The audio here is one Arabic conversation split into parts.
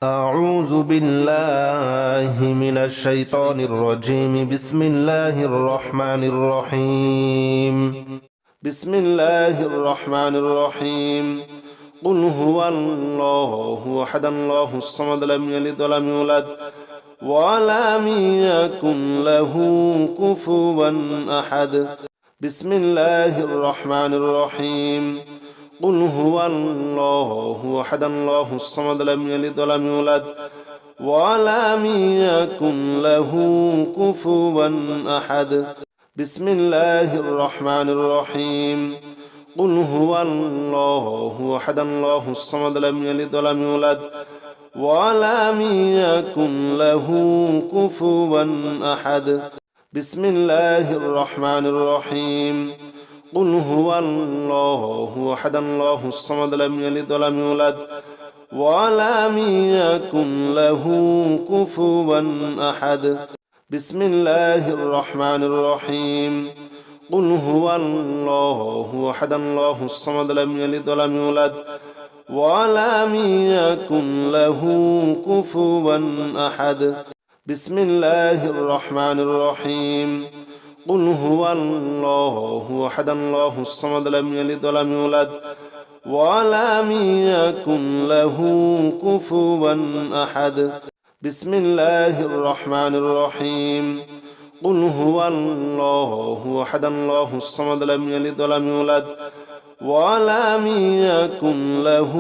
أعوذ بالله من الشيطان الرجيم. بسم الله الرحمن الرحيم. بسم الله الرحمن الرحيم. قل هو الله أحد الله الصمد لم يلد ولم يولد ولم يكن له كفوا أحد. بسم الله الرحمن الرحيم. قل هو الله أحد الله الصمد لم يلد ولم يولد ولم يكن له كفوا أحد. بسم الله الرحمن الرحيم. قل هو الله أحد الله الصمد لم يلد ولم يولد ولم يكن له كفوا أحد. بسم الله الرحمن الرحيم. قل هو الله أحد الله الصمد لم يلد ولم يولد ولم يكن له كفوا أحد. بسم الله الرحمن الرحيم. قل هو الله أحد الله الصمد لم يلد ولم يولد ولم يكن له كفوا أحد. بسم الله الرحمن الرحيم. قل هو الله أحد الله الصمد لم يلد ولم يولد ولم يكن له كفوا أحد. بسم الله الرحمن الرحيم. قل هو الله أحد الله الصمد لم يلد ولم يولد ولم يكن له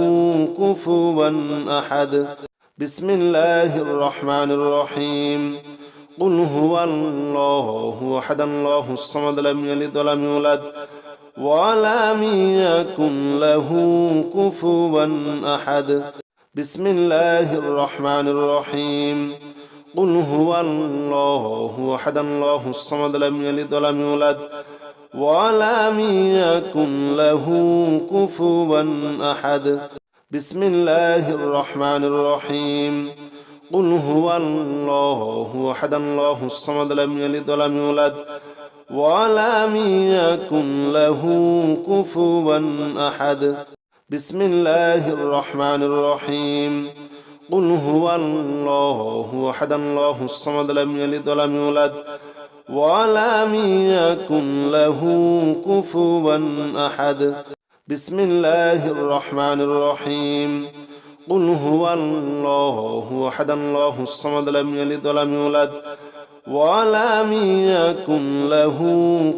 كفوا أحد. بسم الله الرحمن الرحيم. قل هو الله أحد الله الصمد لم يلد ولم يولد ولم يكن له كفوا أحد. بسم الله الرحمن الرحيم. قل هو الله أحد الله الصمد لم يلد ولم يولد ولم يكن له كفوا أحد. بسم الله الرحمن الرحيم. قل هو الله أحد الله الصمد لم يلد ولم يولد ولم يكن له كفوا أحد. بسم الله الرحمن الرحيم. قل هو الله أحد الله الصمد لم يلد ولم يولد ولم يكن له كفوا أحد. بسم الله الرحمن الرحيم. قل هو الله أحد الله الصمد لم يلد ولم يولد ولم يكن له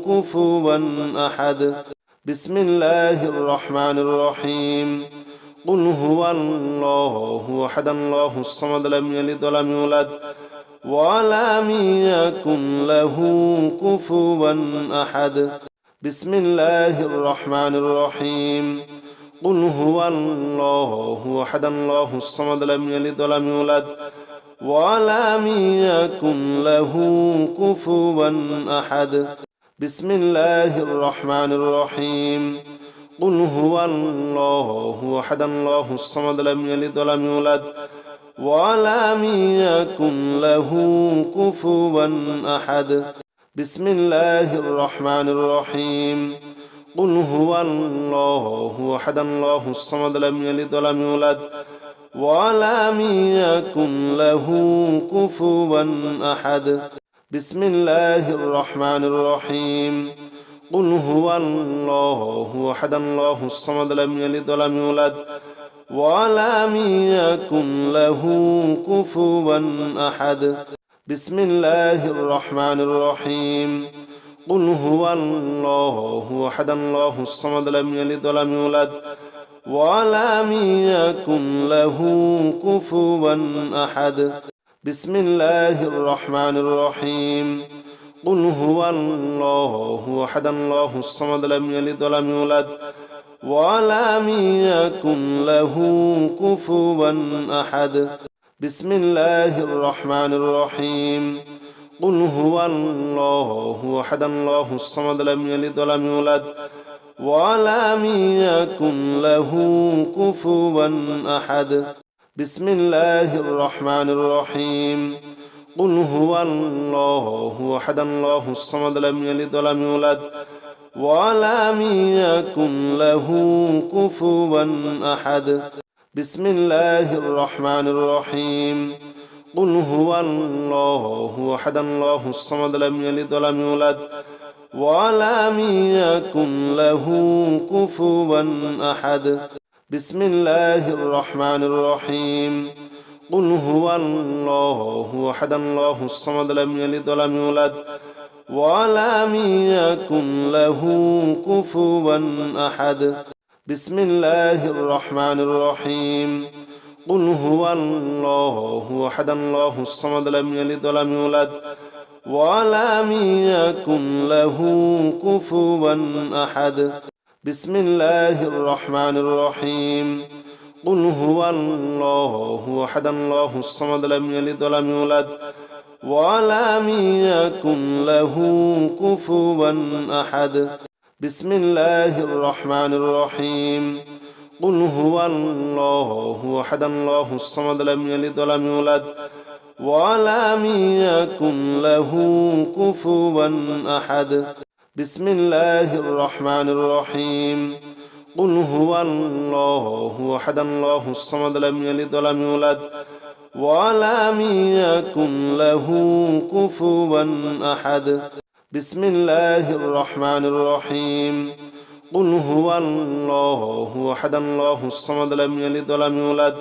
كفوا أحد. بسم الله الرحمن الرحيم. قل هو الله أحد الله الصمد لم يلد ولم يولد ولم يكن له كفوا أحد. بسم الله الرحمن الرحيم. قل هو الله أحد الله الصمد لم يلد ولم يولد ولم يكن له كفوا أحد. بسم الله الرحمن الرحيم. قل هو الله أحد الله الصمد لم يلد ولم يولد ولم يكن له كفوا أحد. بسم الله الرحمن الرحيم. قل هو الله أحد الله الصمد لم يلد ولم يولد ولم يكن له كفوا أحد. بسم الله الرحمن الرحيم. قل هو الله أحد الله الصمد لم يلد ولم يولد ولم يكن له كفوا أحد. بسم الله الرحمن الرحيم. قل هو الله أحد الله الصمد لم يلد ولم يولد ولم يكن له كفوا أحد. بسم الله الرحمن الرحيم. قل هو الله أحد الله الصمد لم يلد ولم يولد ولم يكن له كفوا أحد. بسم الله الرحمن الرحيم. قل هو الله أحد الله الصمد لم يلد ولم يولد ولم يكن له كفوا أحد. بسم الله الرحمن الرحيم. قل هو الله أحد الله الصمد لم يلد ولم يولد ولم يكن له كفوا أحد. بسم الله الرحمن الرحيم قل هو الله أحد الله الصمد لم يلد ولم يولد ولم يكن له كفوا أحد بسم الله الرحمن الرحيم قل هو الله أحد الله الصمد لم يلد ولم يولد ولم يكن له كفوا أحد بسم الله الرحمن الرحيم قل هو الله أحد الله الصمد لم يلد ولم يولد ولم يكن له كفوا أحد بسم الله الرحمن الرحيم قل هو الله أحد الله الصمد لم يلد ولم يولد ولم يكن له كفوا أحد بسم الله الرحمن الرحيم قل هو الله أحد الله الصمد لم يلد ولم يولد ولم يكن له كفوا أحد بسم الله الرحمن الرحيم قل هو الله أحد الله الصمد لم يلد ولم يولد ولم يكن له كفوا أحد بسم الله الرحمن الرحيم قل هو الله أحد الله الصمد لم يلد ولم يولد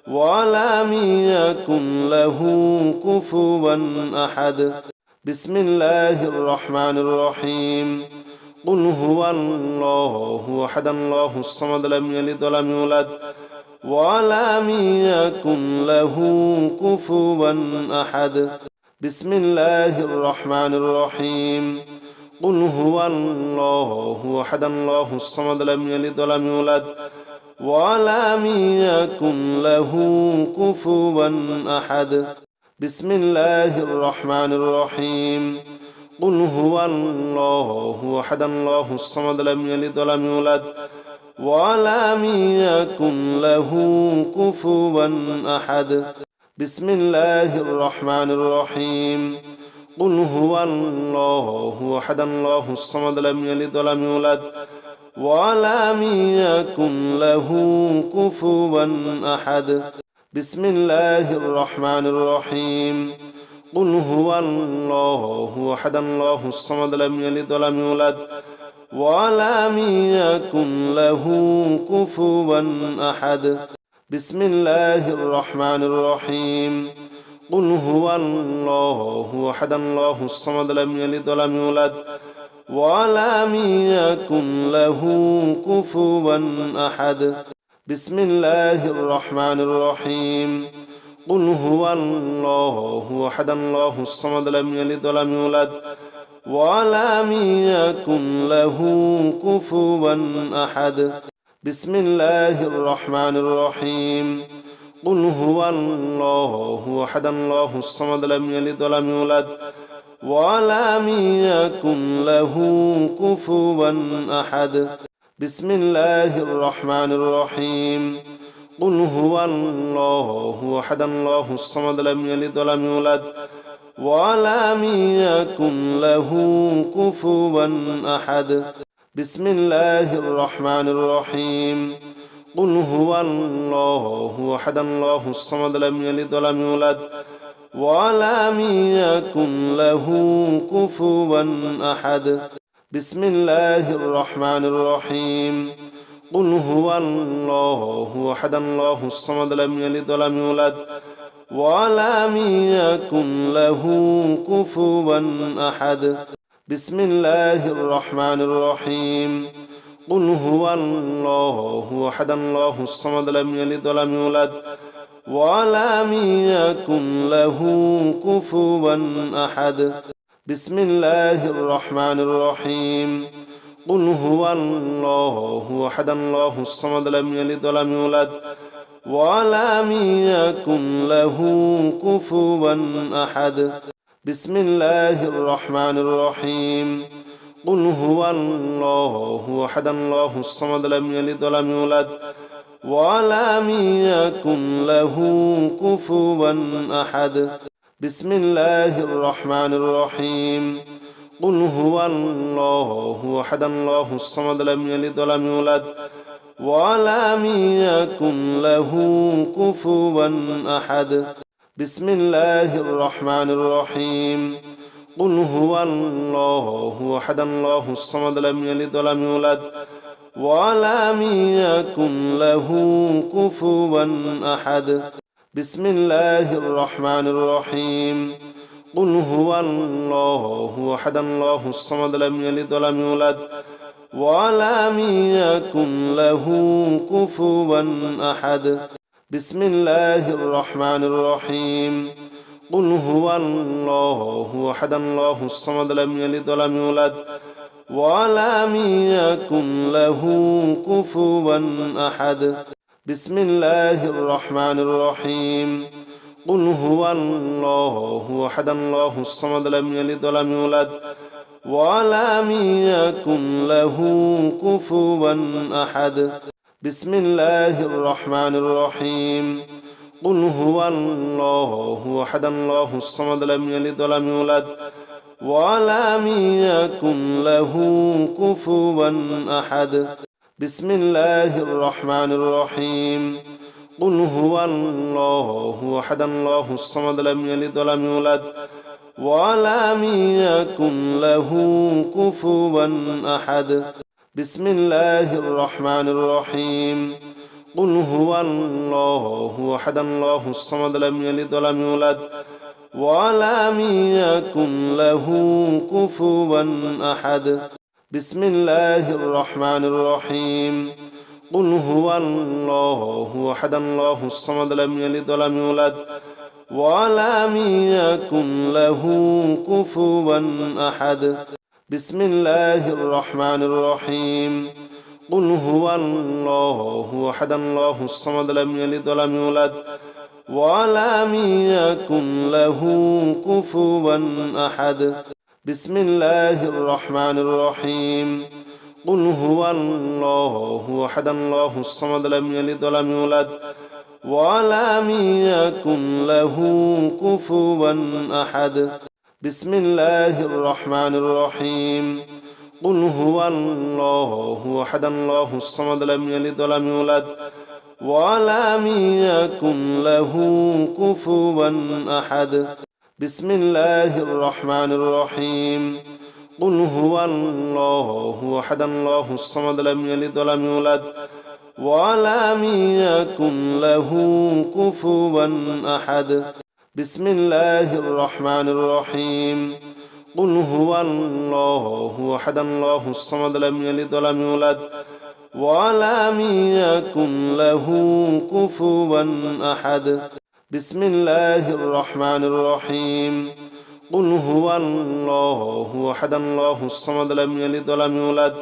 ولم يكن له كفوا أحد بسم الله الرحمن الرحيم قل هو الله أحد الله الصمد لم يلد ولم يولد ولم يكن له كفوا أحد بسم الله الرحمن الرحيم قل هو الله أحد الله الصمد لم يلد ولم يولد ولم يكن له كفوا أحد بسم الله الرحمن الرحيم قل هو الله أحد الله الصمد لم يلد ولم يولد ولم يكن له كفوا أحد بسم الله الرحمن الرحيم قل هو الله أحد الله الصمد لم يلد ولم يولد ولم يكن له كفوا أحد بسم الله الرحمن الرحيم قل هو الله أحد الله الصمد لم يلد ولم يولد ولم يكن له كفوا أحد بسم الله الرحمن الرحيم قل هو الله أحد الله الصمد لم يلد ولم يولد ولم يكن له كفوا أحد بسم الله الرحمن الرحيم قل هو الله أحد الله الصمد لم يلد ولم يولد ولم يكن له كفوا أحد بسم الله الرحمن الرحيم قل هو الله أحد الله الصمد لم يلد ولم يولد ولم يكن له كفوا أحد بسم الله الرحمن الرحيم قل هو الله أحد الله الصمد لم يلد ولم يولد ولم يكن له كفوا أحد بسم الله الرحمن الرحيم قل هو الله أحد الله الصمد لم يلد ولم يولد ولم يكن له كفوا أحد بسم الله الرحمن الرحيم قل هو الله أحد الله الصمد لم يلد ولم يولد ولم يكن له كفوا أحد بسم الله الرحمن الرحيم قل هو الله أحد الله الصمد لم يلد ولم يولد ولم يكن له كفوا أحد بسم الله الرحمن الرحيم قل هو الله أحد الله الصمد لم يلد ولم يولد ولم يكن له كفوا أحد بسم الله الرحمن الرحيم قل هو الله أحد الله الصمد لم يلد ولم يولد ولم يكن له كفوا أحد بسم الله الرحمن الرحيم قل هو الله أحد الله الصمد لم يلد ولم يولد ولم يكن له كفوا أحد بسم الله الرحمن الرحيم قل هو الله أحد الله الصمد لم يلد ولم يولد ولم يكن له كفوا أحد بسم الله الرحمن الرحيم قل هو الله أحد الله الصمد لم يلد ولم يولد ولم يكن له كفوا أحد بسم الله الرحمن الرحيم قل هو الله أحد الله الصمد لم يلد ولم يولد ولم يكن له كفوا أحد بسم الله الرحمن الرحيم قل هو الله أحد الله الصمد لم يلد ولم يولد ولم يكن له كفوا أحد بسم الله الرحمن الرحيم قل هو الله أحد الله الصمد لم يلد ولم يولد ولم يكن له كفوا أحد بسم الله الرحمن الرحيم قل هو الله أحد الله الصمد لم يلد ولم يولد ولم يكن له كفوا أحد بسم الله الرحمن الرحيم قل هو الله أحد الله الصمد لم يلد ولم يولد ولم يكن له كفوا أحد بسم الله الرحمن الرحيم قل هو الله أحد الله الصمد لم يلد ولم يولد ولم يكن له كفوا أحد بسم الله الرحمن الرحيم قل هو الله أحد الله الصمد لم يلد ولم يولد ولم يكن له كفوا أحد بسم الله الرحمن الرحيم قل هو الله أحد الله الصمد لم يلد ولم يولد ولم يكن له كفوا أحد بسم الله الرحمن الرحيم قل هو الله أحد الله الصمد لم يلد ولم يولد ولم يكن له كفوا أحد بسم الله الرحمن الرحيم قل هو الله أحد الله الصمد لم يلد ولم يولد ولم يكن له كفوا أحد بسم الله الرحمن الرحيم قل هو الله أحد الله الصمد لم يلد ولم يولد ولم يكن له كفوا أحد بسم الله الرحمن الرحيم قل هو الله أحد الله الصمد لم يلد ولم يولد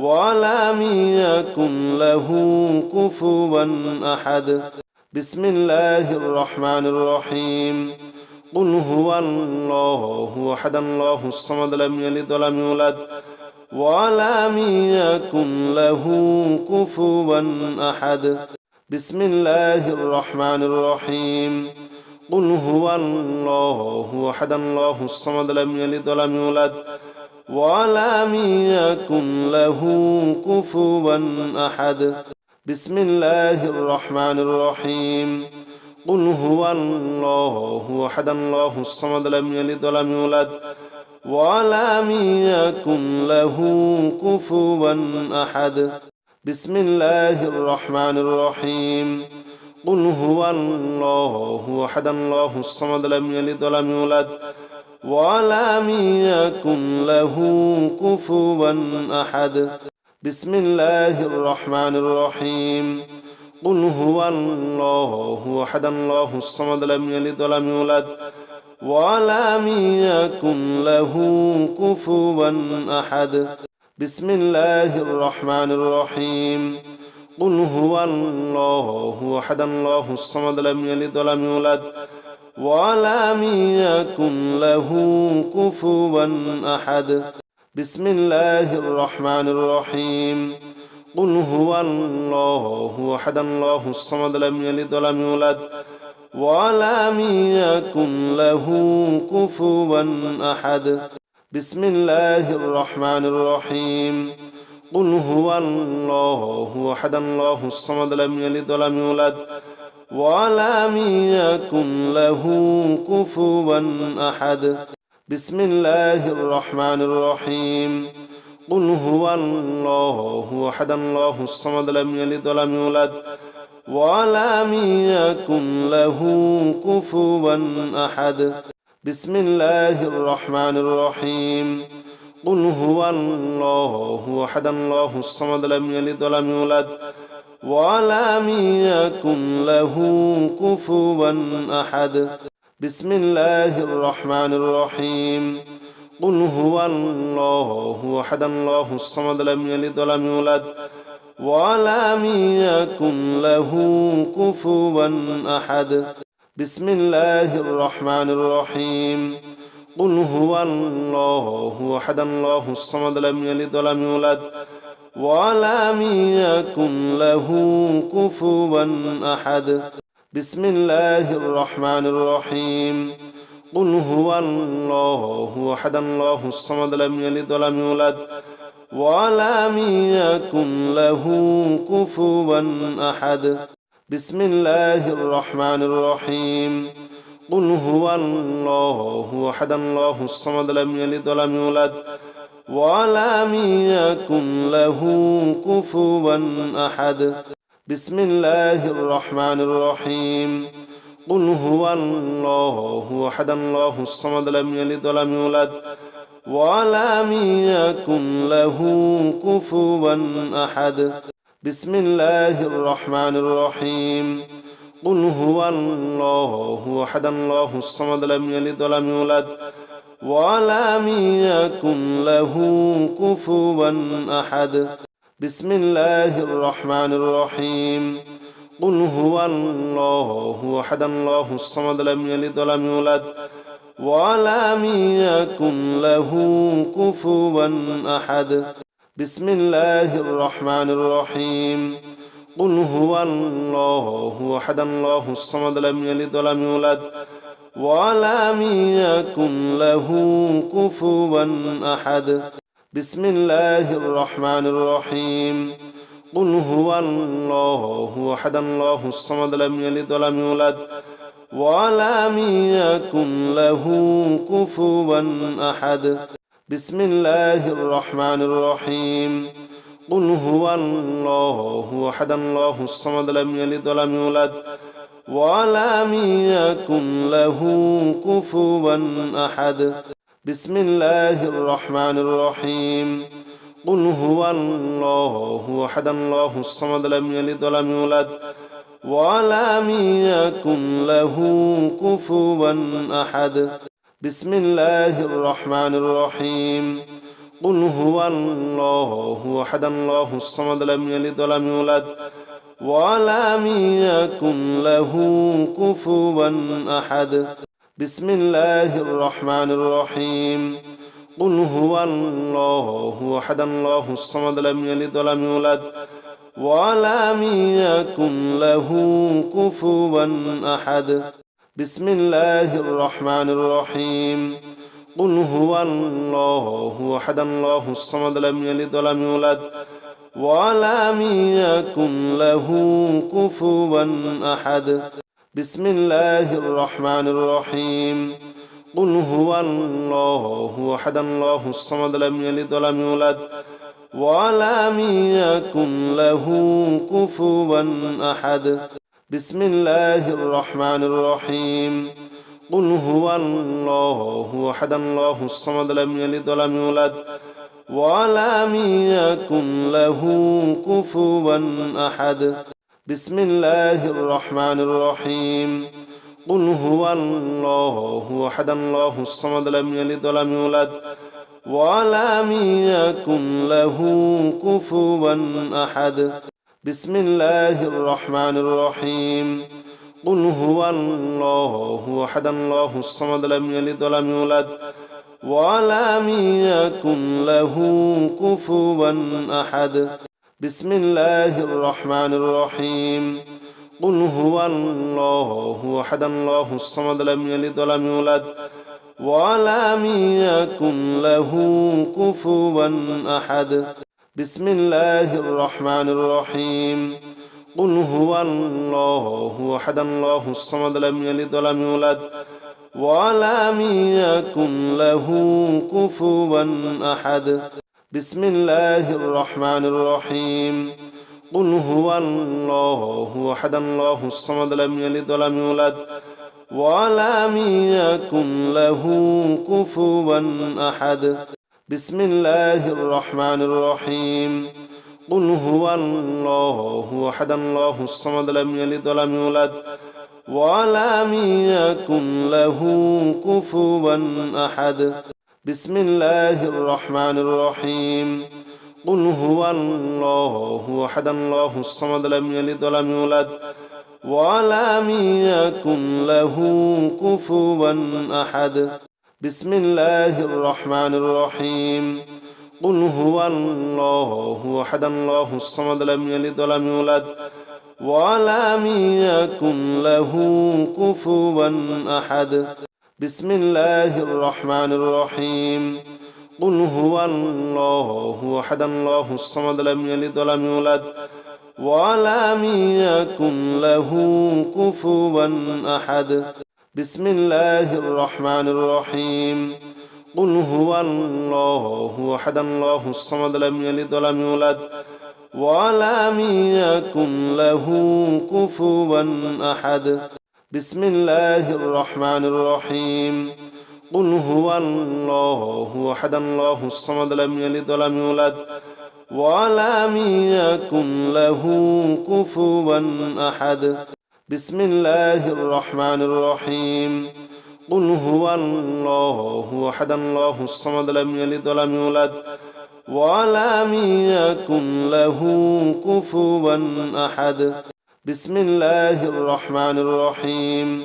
ولم يكن له كفوا أحد بسم الله الرحمن الرحيم قل هو الله أحد الله الصمد لم يلد ولم يولد ولم يكن له كفوا أحد بسم الله الرحمن الرحيم قل هو الله أحد الله الصمد لم يلد ولم يولد ولم يكن له كفوا أحد بسم الله الرحمن الرحيم قل هو الله أحد الله الصمد لم يلد ولم يولد ولم يكن له كفوا أحد بسم الله الرحمن الرحيم قل هو الله أحد الله الصمد لم يلد ولم يولد ولم يكن له كفوا أحد بسم الله الرحمن الرحيم قل هو الله أحد الله الصمد لم يلد ولم يولد ولم يكن له كفوا أحد بسم الله الرحمن الرحيم قل هو الله أحد الله الصمد لم يلد ولم يولد ولم يكن له كفوا أحد بسم الله الرحمن الرحيم قل هو الله أحد الله الصمد لم يلد ولم يولد ولم يكن له كفوا أحد بسم الله الرحمن الرحيم قل هو الله أحد الله الصمد لم يلد ولم يولد ولم يكن له كفوا أحد بسم الله الرحمن الرحيم قل هو الله أحد الله الصمد لم يلد ولم يولد ولم يكن له كفوا أحد بسم الله الرحمن الرحيم قل هو الله أحد الله الصمد لم يلد ولم يولد ولم يكن له كفوا أحد بسم الله الرحمن الرحيم قل هو الله أحد الله الصمد لم يلد ولم يولد ولم يكن له كفوا أحد بسم الله الرحمن الرحيم قل هو الله أحد الله الصمد لم يلد ولم يولد ولم يكن له كفوا أحد بسم الله الرحمن الرحيم قل هو الله أحد الله الصمد لم يلد ولم يولد ولم يكن له كفوا أحد بسم الله الرحمن الرحيم قل هو الله أحد الله الصمد لم يلد ولم يولد ولم يكن له كفوا أحد بسم الله الرحمن الرحيم قل هو الله أحد الله الصمد لم يلد ولم يولد ولم يكن له كفوا أحد بسم الله الرحمن الرحيم قل هو الله أحد الله الصمد لم يلد ولم يولد ولم يكن له كفوا أحد بسم الله الرحمن الرحيم قل هو الله أحد الله الصمد لم يلد ولم يولد ولم يكن له كفوا أحد بسم الله الرحمن الرحيم قل هو الله أحد الله الصمد لم يلد ولم يولد ولم يكن له كفوا أحد بسم الله الرحمن الرحيم قل هو الله أحد الله الصمد لم يلد ولم يولد ولم يكن له كفوا أحد بسم الله الرحمن الرحيم قل هو الله أحد الله الصمد لم يلد ولم يولد ولم يكن له كفوا أحد بسم الله الرحمن الرحيم قل هو الله أحد الله الصمد لم يلد ولم يولد ولم يكن له كفوا أحد بسم الله الرحمن الرحيم قل هو الله أحد الله الصمد لم يلد ولم يولد ولم يكن له كفوا أحد بسم الله الرحمن الرحيم قل هو الله أحد الله الصمد لم يلد ولم يولد ولم يكن له كفوا أحد بسم الله الرحمن الرحيم قل هو الله أحد الله الصمد لم يلد ولم يولد ولم يكن له كفوا أحد بسم الله الرحمن الرحيم قل هو الله أحد الله الصمد لم يلد ولم يولد ولم يكن له كفوا أحد بسم الله الرحمن الرحيم قل هو الله أحد الله الصمد لم يلد ولم يولد ولم يكن له كفوا أحد بسم الله الرحمن الرحيم قل هو الله أحد الله الصمد لم يلد ولم يولد ولم يكن له كفوا أحد بسم الله الرحمن الرحيم قل هو الله أحد الله الصمد لم يلد ولم يولد ولم يكن له كفوا أحد بسم الله الرحمن الرحيم قل هو الله أحد الله الصمد لم يلد ولم يولد ولم يكن له كفوا أحد بسم الله الرحمن الرحيم قل هو الله أحد الله الصمد لم يلد ولم يولد ولم يكن له كفوا أحد بسم الله الرحمن الرحيم قل هو الله أحد الله الصمد لم يلد ولم يولد ولم يكن له كفوا أحد بسم الله الرحمن الرحيم قل هو الله أحد الله الصمد لم يلد ولم يولد ولم يكن له كفوا أحد بسم الله الرحمن الرحيم قل هو الله أحد الله الصمد لم يلد ولم يولد ولم يكن له كفوا أحد بسم الله الرحمن الرحيم قل هو الله أحد الله الصمد لم يلد ولم يولد ولم يكن له كفوا أحد بسم الله الرحمن الرحيم قل هو الله أحد الله الصمد لم يلد ولم يولد ولم يكن له كفوا أحد بسم الله الرحمن الرحيم قل هو الله أحد الله الصمد لم يلد ولم يولد ولم يكن له كفوا أحد بسم الله الرحمن الرحيم قل هو الله أحد الله الصمد لم يلد ولم يولد ولم يكن له كفوا أحد بسم الله الرحمن الرحيم قل هو الله أحد الله الصمد لم يلد ولم يولد ولم يكن له كفوا أحد بسم الله الرحمن الرحيم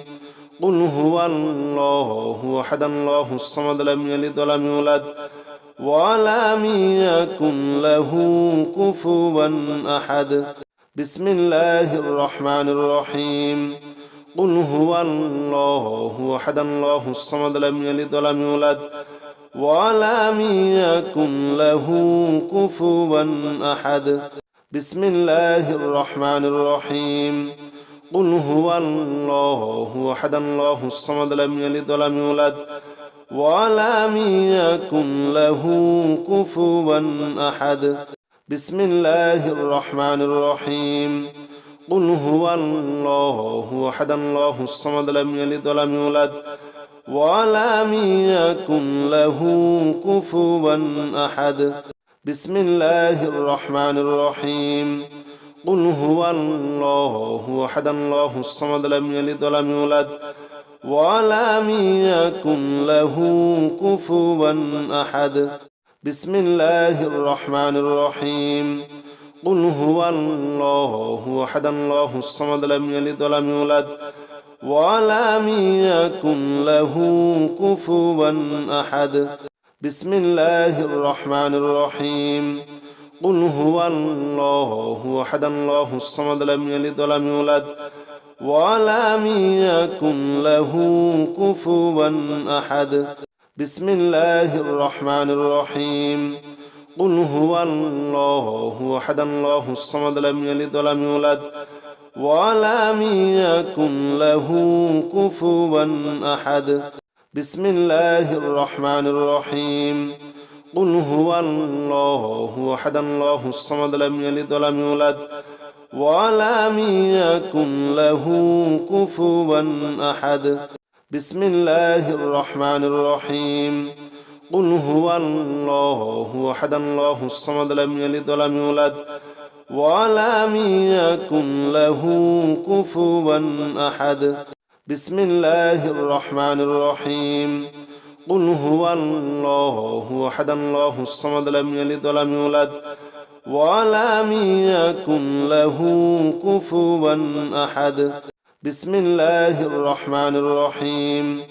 قل هو الله أحد الله الصمد لم يلد ولم يولد ولم يكن له كفوا أحد بسم الله الرحمن الرحيم قل هو الله أحد الله الصمد لم يلد ولم يولد ولم يكن له كفوا أحد بسم الله الرحمن الرحيم قل هو الله أحد الله الصمد لم يلد ولم يولد ولم يكن له كفوا أحد بسم الله الرحمن الرحيم قل هو الله أحد الله الصمد لم يلد ولم يولد ولم يكن له كفوا أحد بسم الله الرحمن الرحيم قل هو الله أحد الله الصمد لم يلد ولم يولد ولم يكن له كفوا أحد بسم الله الرحمن الرحيم قل هو الله أحد الله الصمد لم يلد ولم يولد ولم يكن له كفوا أحد بسم الله الرحمن الرحيم قل هو الله أحد الله الصمد لم يلد ولم يولد ولم يكن له كفوا أحد بسم الله الرحمن الرحيم قل هو الله أحد الله الصمد لم يلد ولم يولد ولم يكن له كفوا أحد بسم الله الرحمن الرحيم قل هو الله أحد الله الصمد لم يلد ولم يولد ولم يكن له كفوا أحد بسم الله الرحمن الرحيم قل هو الله أحد الله الصمد لم يلد ولم يولد ولم يكن له كفوا أحد بسم الله الرحمن الرحيم قل هو الله أحد الله الصمد لم يلد ولم يولد ولم يكن له كفوا أحد بسم الله الرحمن الرحيم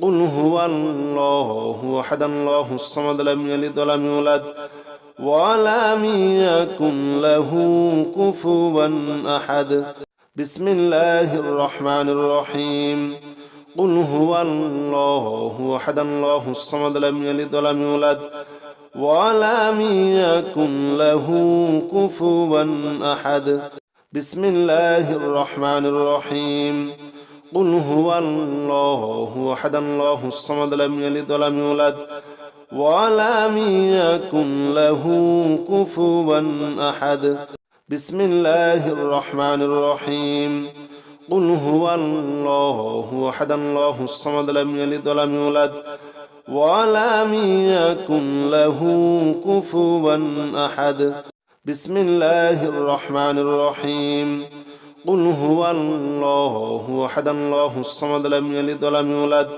قل هو الله أحد الله الصمد لم يلد ولم يولد ولم يكن له كفوا أحد بسم الله الرحمن الرحيم قل هو الله أحد الله الصمد لم يلد ولم يولد ولم يكن له كفوا أحد بسم الله الرحمن الرحيم قل هو الله أحد الله الصمد لم يلد ولم يولد ولم يكن له كفوا أحد بسم الله الرحمن الرحيم قل هو الله أحد الله الصمد لم يلد ولم يولد ولم يكن له كفوا أحد بسم الله الرحمن الرحيم قل هو الله أحد الله الصمد لم يلد ولم يولد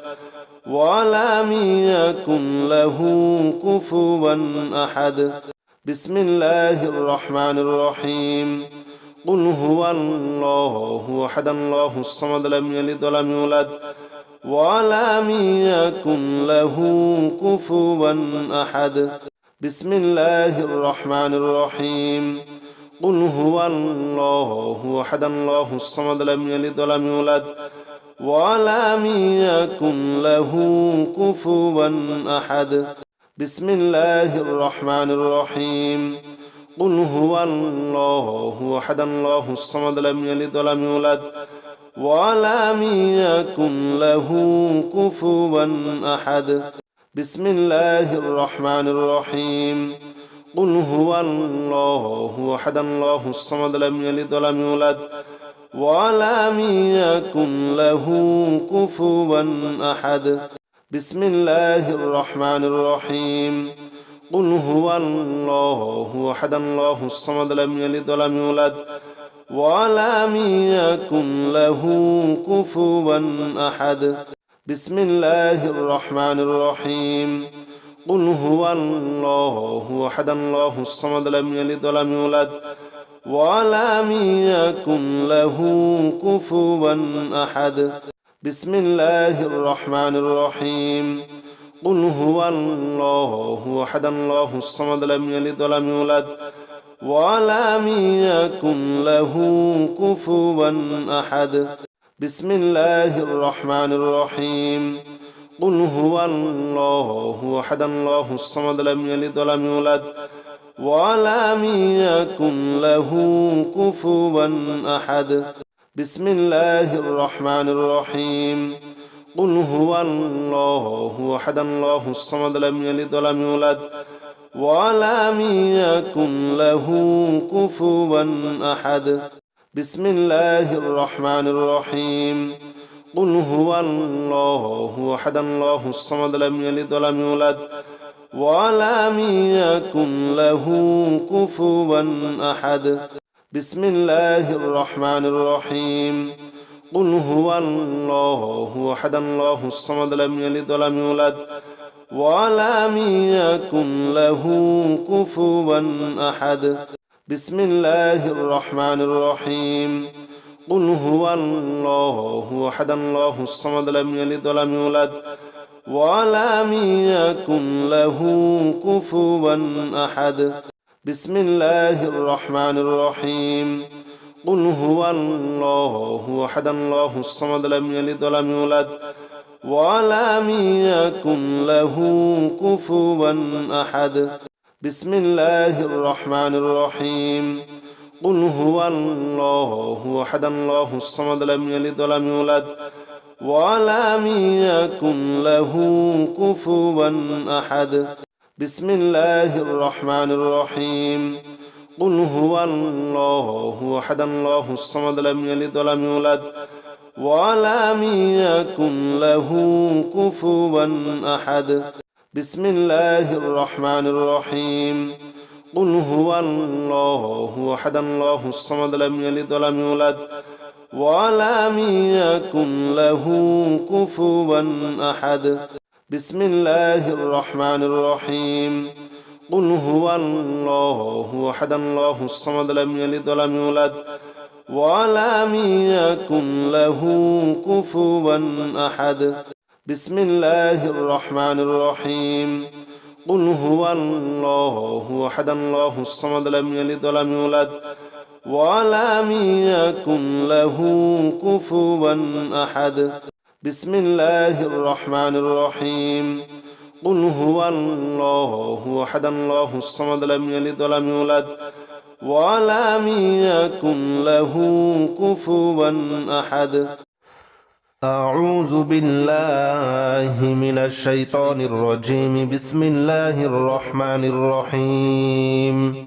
ولم يكن له كفوا أحد بسم الله الرحمن الرحيم قل هو الله أحد الله الصمد لم يلد ولم يولد ولم يكن له كفوا أحد بسم الله الرحمن الرحيم قل هو الله أحد الله الصمد لم يلد ولم يولد ولم يكن له كفوا أحد بسم الله الرحمن الرحيم قل هو الله أحد الله الصمد لم يلد ولم يولد ولم يكن له كفوا أحد بسم الله الرحمن الرحيم قل هو الله أحد الله الصمد لم يلد ولم يولد ولم يكن له كفوا أحد بسم الله الرحمن الرحيم قل هو الله أحد الله الصمد لم يلد ولم يولد ولم يكن له كفوا أحد بسم الله الرحمن الرحيم قل هو الله أحد الله الصمد لم يلد ولم يولد ولم يكن له كفوا أحد بسم الله الرحمن الرحيم قل هو الله أحد الله الصمد لم يلد ولم يولد ولم يكن له كفوا أحد بسم الله الرحمن الرحيم قل هو الله أحد الله الصمد لم يلد ولم يولد ولم يكن له كفوا أحد بسم الله الرحمن الرحيم قل هو الله أحد الله الصمد لم يلد ولم يولد ولم يكن له كفوا أحد بسم الله الرحمن الرحيم قل هو الله أحد الله الصمد لم يلد ولم يولد ولم يكن له كفوا أحد بسم الله الرحمن الرحيم قل هو الله أحد الله الصمد لم يلد ولم يولد ولم يكن له كفوا أحد بسم الله الرحمن الرحيم قل هو الله أحد الله الصمد لم يلد ولم يولد ولم يكن له كفوا أحد بسم الله الرحمن الرحيم قل هو الله أحد الله الصمد لم يلد ولم يولد ولم يكن له كفوا أحد بسم الله الرحمن الرحيم قل هو الله أحد الله الصمد لم يلد ولم يولد ولم يكن له كفوا أحد بسم الله الرحمن الرحيم قل هو الله أحد الله الصمد لم يلد ولم يولد ولم يكن له كفوا أحد بسم الله الرحمن الرحيم قل هو الله أحد الله الصمد لم يلد ولم يولد ولم يكن له كفوا أحد بسم الله الرحمن الرحيم قل هو الله أحد الله الصمد لم يلد ولم يولد ولم يكن له كفوا أحد بسم الله الرحمن الرحيم قل هو الله أحد الله الصمد لم يلد ولم يولد ولم يكن له كفوا أحد بسم الله الرحمن الرحيم قل هو الله أحد الله الصمد لم يلد ولم يولد ولم يكن له كفوا أحد. أعوذ بالله من الشيطان الرجيم. بسم الله الرحمن الرحيم.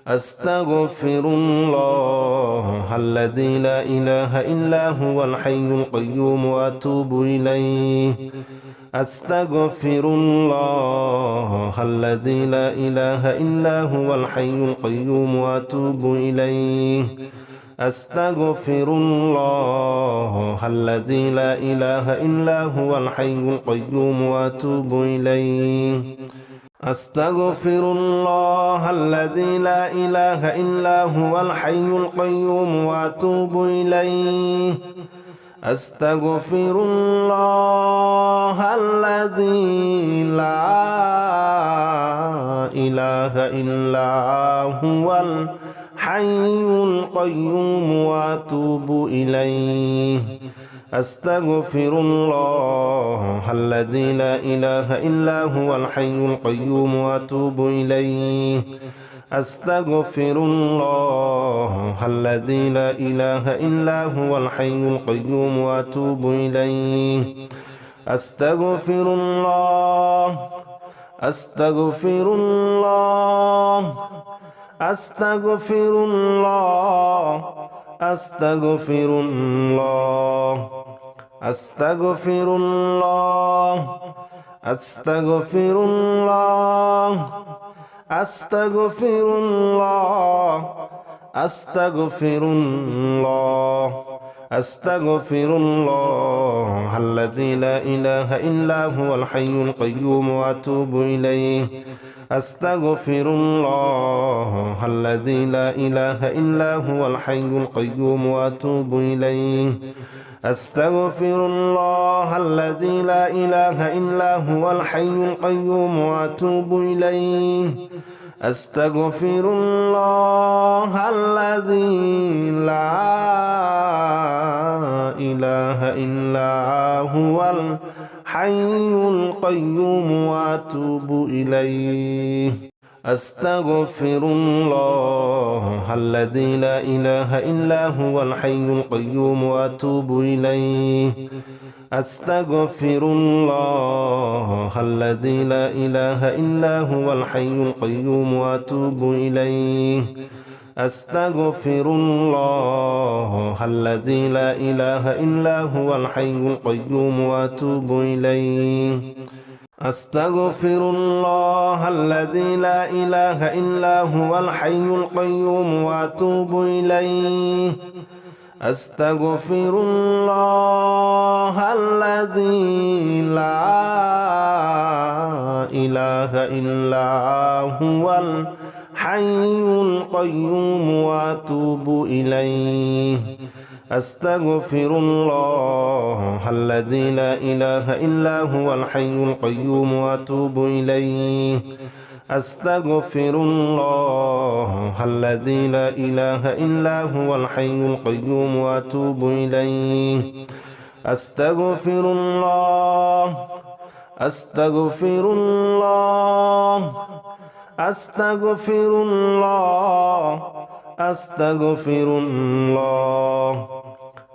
أستغفر الله الذي لا إله إلا هو الحي القيوم وأتوب إليه. أستغفر الله الذي لا إله إلا هو الحي القيوم وأتوب إليه. أستغفر الله الذي لا إله إلا هو الحي القيوم وأتوب إليه. أستغفر الله الذي لا إله إلا هو الحي القيوم وأتوب إليه. أستغفر الله الذي لا إله إلا هو الحي القيوم وأتوب إليه. أستغفر الله الذي لا إله إلا هو الحي القيوم وأتوب إليه. أستغفر الله الذي لا إله إلا هو الحي القيوم وأتوب إليه. أستغفر الله. أستغفر الله. أستغفر الله. أستغفر الله. أستغفر الله. أستغفر الله. أستغفر الله. أستغفر الله. أستغفر الله الذي لا إله إلا هو الحي القيوم وأتوب إليه. أستغفر الله الذي لا إله إلا هو الحي القيوم وأتوب إليه. أستغفر الله الذي لا إله إلا هو الحي القيوم وأتوب إليه. أستغفر الله الذي لا إله إلا هو الحي القيوم وأتوب إليه. أستغفر الله الذي لا إله إلا هو الحي القيوم وأتوب إليه. أستغفر الله الذي لا إله إلا هو الحي القيوم وأتوب إليه. أستغفر الله الذي لا إله إلا هو الحي القيوم وأتوب إليه. أستغفر الله الذي لا إله إلا هو الحي القيوم وأتوب إليه. أستغفر الله الذي لا إله إلا هو الحي القيوم وأتوب إليه. أستغفر الله الذي لا إله إلا هو الحي القيوم وأتوب إليه. أستغفر الله الذي لا إله إلا هو الحي القيوم وأتوب إليه. أستغفر الله. أستغفر الله. أستغفر الله. أستغفر الله.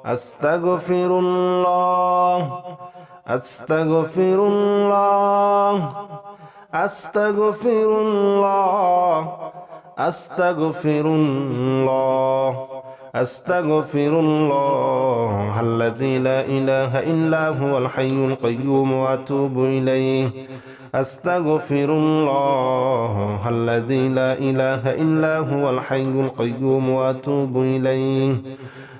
أستغفر الله. أستغفر الله. أستغفر الله. أستغفر الله. أستغفر الله الذي لا إله إلا هو الحي القيوم وأتوب إليه. أستغفر الله الذي لا إله إلا هو الحي القيوم وأتوب إليه.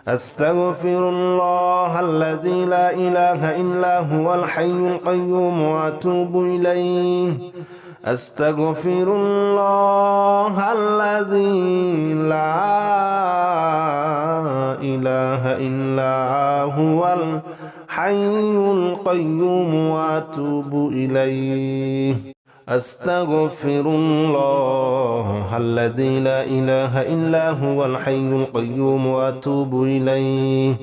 أستغفر الله الذي لا إله إلا هو الحي القيوم وأتوب إليه. أستغفر الله الذي لا إله إلا هو الحي القيوم وأتوب إليه. أستغفر الله الذي لا إله إلا هو الحي القيوم وأتوب إليه.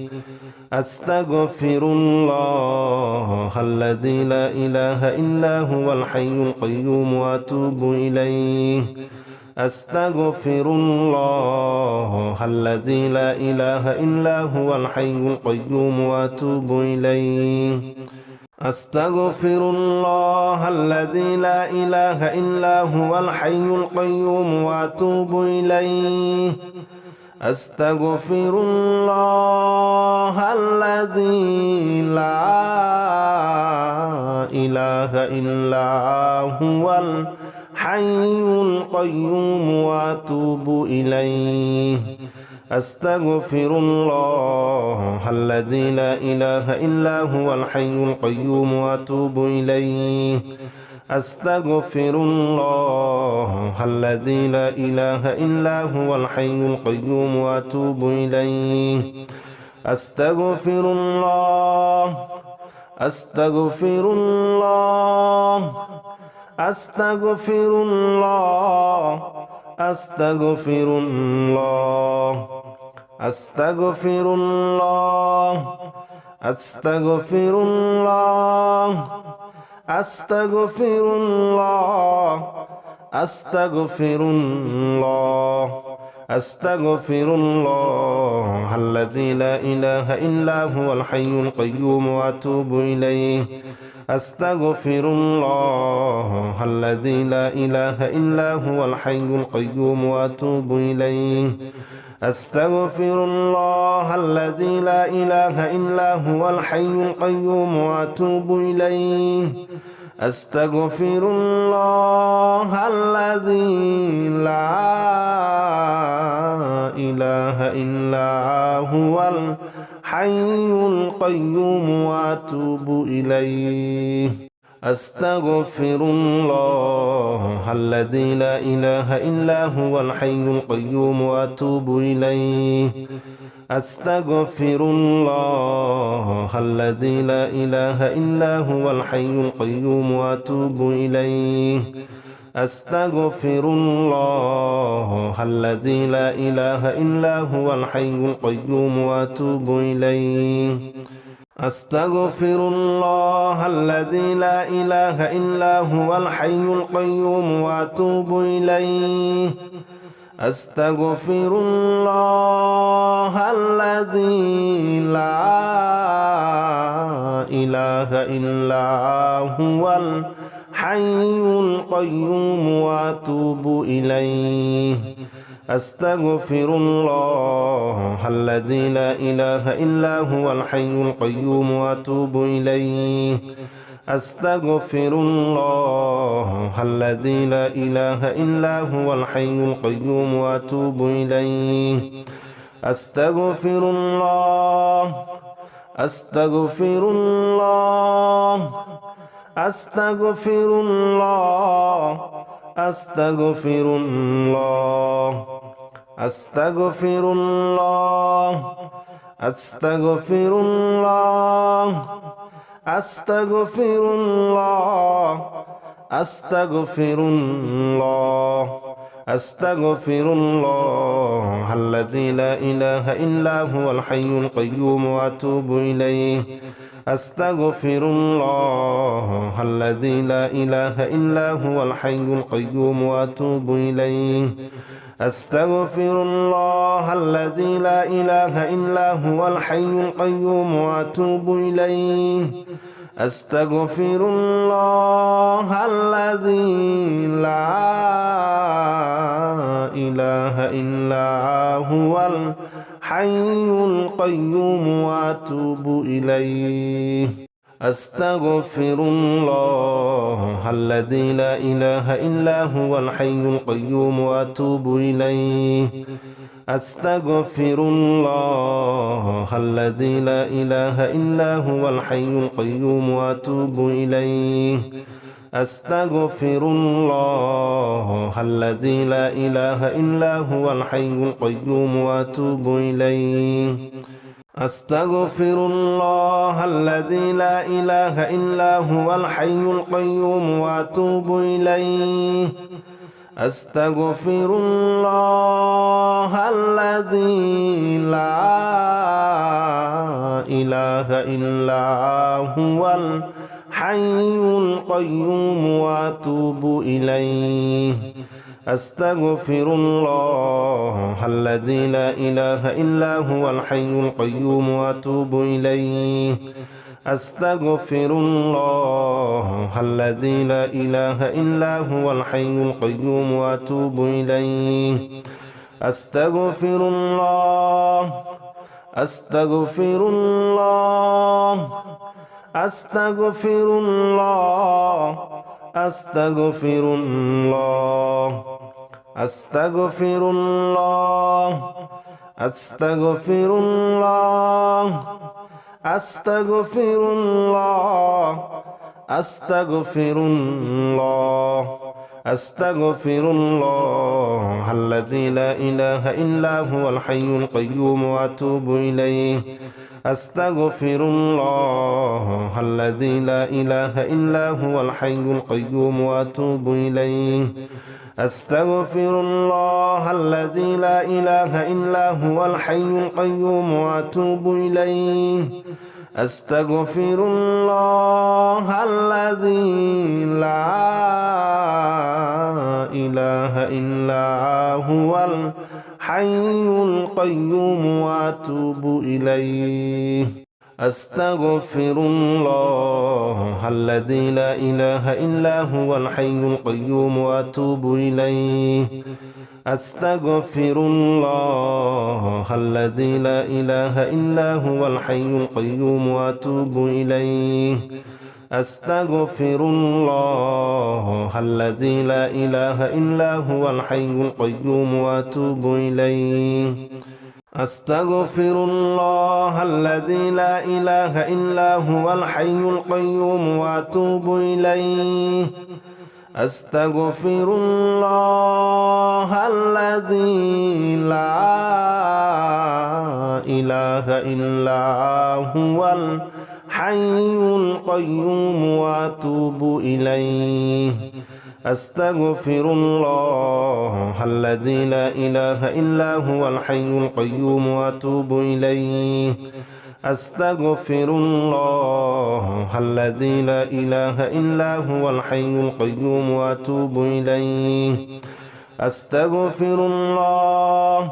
أستغفر الله الذي لا إله إلا هو الحي القيوم وأتوب إليه أستغفر الله الذي لا إله إلا هو الحي القيوم وأتوب إليه أستغفر الله الذي لا إله إلا هو الحي القيوم وأتوب إليه أستغفر الله الذي لا إله إلا هو الحي القيوم وأتوب إليه أستغفر الله الذي لا إله إلا هو الحي القيوم وأتوب إليه أستغفر الله الذي لا إله إلا هو الحي القيوم وأتوب إليه أستغفر الله أستغفر الله أستغفر الله أستغفر الله أستغفر الله أستغفر الله أستغفر الله أستغفر الله أستغفر الله الذي لا إله إلا هو الحي القيوم وأتوب إليه أستغفر الله الذي لا إله إلا هو الحي القيوم وأتوب إليه أستغفر الله الذي لا إله إلا هو الحي القيوم وأتوب إليه أستغفر الله الذي لا إله إلا هو الحي القيوم وأتوب إليه أستغفر الله الذي لا إله إلا هو الحي القيوم وأتوب إليه أستغفر الله الذي لا إله إلا هو الحي القيوم وأتوب إليه أستغفر الله الذي لا إله إلا هو الحي القيوم وأتوب إليه أستغفر الله الذي لا إله إلا هو الحي القيوم وأتوب إليه أستغفر الله الذي لا إله إلا هو الحي القيوم وأتوب إليه أستغفر الله الذي لا إله إلا هو الحي القيوم وأتوب إليه أستغفر الله الذي لا إله إلا هو الحي القيوم وأتوب إليه أستغفر الله أستغفر الله أستغفر الله أستغفر الله أستغفر الله أستغفر الله أستغفر الله أستغفر الله أستغفر الله الذي لا إله إلا هو الحي القيوم وأتوب إليه أستغفر الله الذي لا إله إلا هو الحي القيوم وأتوب إليه أستغفر الله الذي لا إله إلا هو الحي القيوم وأتوب إليه أستغفر الله الذي لا إله إلا هو الحي القيوم وأتوب إليه أستغفر الله الذي لا إله إلا هو الحي القيوم وأتوب إليه أستغفر الله الذي لا إله إلا هو الحي القيوم وأتوب إليه أستغفر الله الذي لا إله إلا هو الحي القيوم وأتوب إليه أستغفر الله الذي لا إله إلا هو الحي القيوم وأتوب إليه أستغفر الله الذي لا إله إلا هو الحي القيوم وأتوب إليه أستغفر الله الذي لا إله إلا هو الحي القيوم وأتوب إليه أستغفر الله الذي لا إله إلا هو الحي القيوم وأتوب إليه أستغفر الله أستغفر الله أستغفر الله أستغفر الله أستغفر الله أستغفر الله أستغفر الله أستغفر الله أستغفر الله الذي لا إله إلا هو الحي القيوم وأتوب إليه أستغفر الله الذي لا إله إلا هو الحي القيوم وأتوب إليه أستغفر الله الذي لا إله إلا هو الحي القيوم وأتوب إليه أستغفر الله الذي لا إله إلا هو الحي القيوم وأتوب إليه أستغفر الله الذي لا إله إلا هو الحي القيوم وأتوب إليه أستغفر الله الذي لا إله إلا هو الحي القيوم وأتوب إليه أستغفر الله الذي لا إله إلا هو الحي القيوم وأتوب إليه أستغفر الله الذي لا إله إلا هو الحي القيوم وأتوب إليه أستغفر الله الذي لا إله إلا هو الحي القيوم وأتوب إليه أستغفر الله الذي لا إله إلا هو الحي القيوم وأتوب إليه أستغفر الله الذي لا إله إلا هو الحي القيوم وأتوب إليه أستغفر الله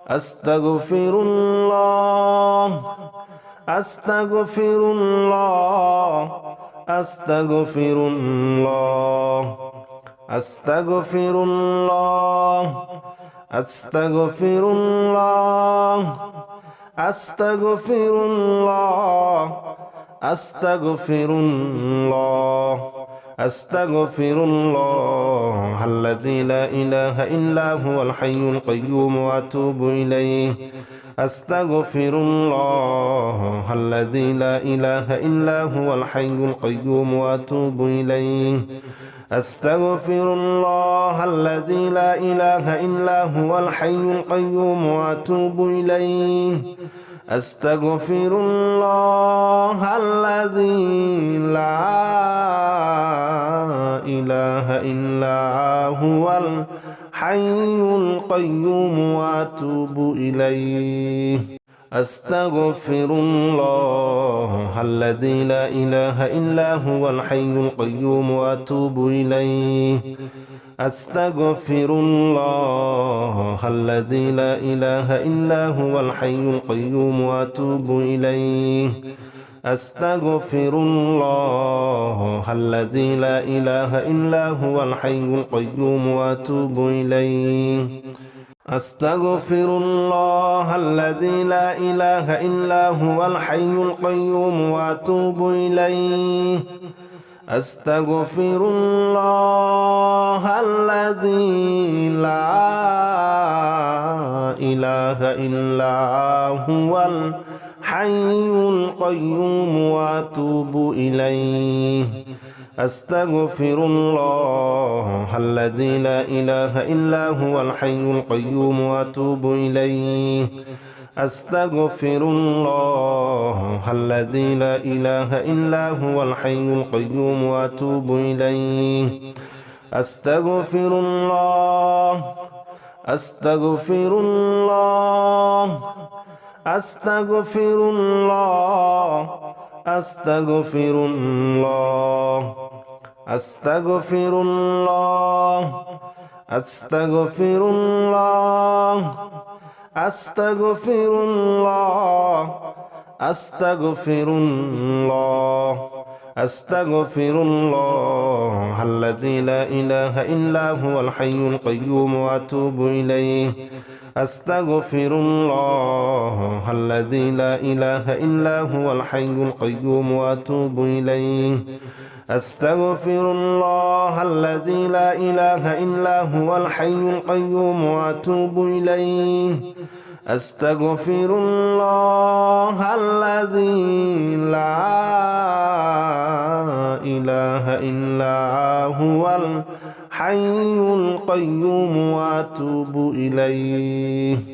أستغفر الله أستغفر الله أستغفر الله أستغفر الله أستغفر الله أستغفر الله أستغفر الله أستغفر الله الذي لا إله إلا هو الحي القيوم وأتوب إليه أستغفر الله الذي لا إله إلا هو الحي القيوم وأتوب إليه أستغفر الله الذي لا إله إلا هو الحي القيوم وأتوب إليه أستغفر الله الذي لا إله إلا هو الحي القيوم وأتوب إليه أستغفر الله الذي لا إله إلا هو الحي القيوم وأتوب إليه أستغفر الله الذي لا إله إلا هو الحي القيوم وأتوب إليه أستغفر الله الذي لا إله إلا هو الحي القيوم وأتوب إليه أستغفر الله الذي لا إله إلا هو الحي القيوم وأتوب إليه أستغفر الله الذي لا إله إلا هو الحي القيوم وأتوب إليه أستغفر الله الذي لا إله إلا هو الحي القيوم وأتوب إليه أستغفر الله الذي لا إله إلا هو الحي القيوم وأتوب إليه أستغفر الله أستغفر الله أستغفر الله أستغفر الله أستغفر الله أستغفر الله أستغفر الله أستغفر الله أستغفر الله الذي لا إله إلا هو الحي القيوم وأتوب إليه أستغفر الله الذي لا إله إلا هو الحي القيوم وأتوب إليه أستغفر الله الذي لا إله إلا هو الحي القيوم وأتوب إليه أستغفر الله الذي لا إله إلا هو الحي القيوم وأتوب إليه